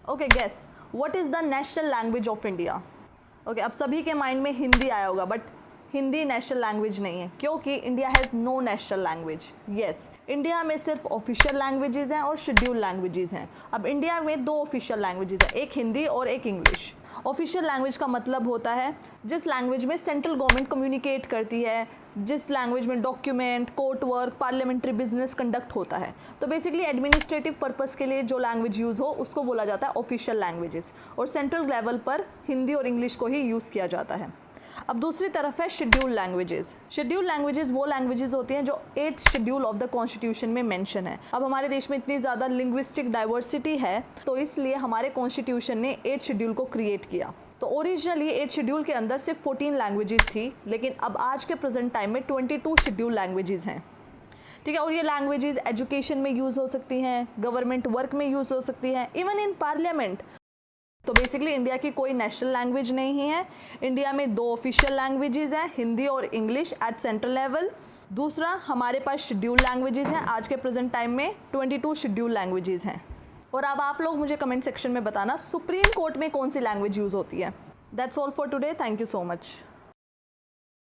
Okay guess what is the national language of India? Okay अब सभी के mind में हिंदी आया होगा, बट हिंदी नेशनल लैंग्वेज नहीं है क्योंकि India has no national language. Yes, India में सिर्फ ऑफिशियल लैंग्वेजेस हैं और शेड्यूल लैंग्वेजेस हैं। अब इंडिया में दो ऑफिशियल लैंग्वेजेस हैं, एक हिंदी और एक इंग्लिश। ऑफिशियल लैंग्वेज का मतलब होता है जिस लैंग्वेज में सेंट्रल गवर्नमेंट कम्युनिकेट करती है, जिस लैंग्वेज में document, court work, parliamentary business conduct होता है। तो बेसिकली एडमिनिस्ट्रेटिव पर्पस के लिए जो लैंग्वेज यूज़ हो उसको बोला जाता है ऑफिशियल लैंग्वेजेस, और सेंट्रल लेवल पर हिंदी और इंग्लिश को ही यूज़ किया जाता है। अब दूसरी तरफ है शेड्यूल लैंग्वेजेस। शेड्यूल लैंग्वेजेस वो लैंग्वेजेस होती हैं जो 8th schedule of the constitution में मेंशन है। अब हमारे देश में इतनी ज़्यादा लिंग्विस्टिक डाइवर्सिटी है तो इसलिए हमारे कॉन्स्टिट्यूशन ने 8th शेड्यूल को क्रिएट किया। तो ओरिजिनली 8th शेड्यूल के अंदर सिर्फ 14 लैंग्वेजेस थी, लेकिन अब आज के प्रेजेंट टाइम में 22 शेड्यूल लैंग्वेजेस हैं। ठीक है, और ये लैंग्वेजेस एजुकेशन में यूज़ हो सकती हैं, गवर्नमेंट वर्क में यूज़ हो सकती हैं, इवन इन पार्लियामेंट। तो बेसिकली इंडिया की कोई नेशनल लैंग्वेज नहीं है। इंडिया में दो ऑफिशियल लैंग्वेजेस हैं, हिंदी और इंग्लिश एट सेंट्रल लेवल। दूसरा, हमारे पास शेड्यूल लैंग्वेजेस हैं, आज के प्रेजेंट टाइम में 22 शेड्यूल लैंग्वेजेस हैं। और अब आप लोग मुझे कमेंट सेक्शन में बताना सुप्रीम कोर्ट में कौन सी लैंग्वेज यूज़ होती है। That's all for today, thank you so much.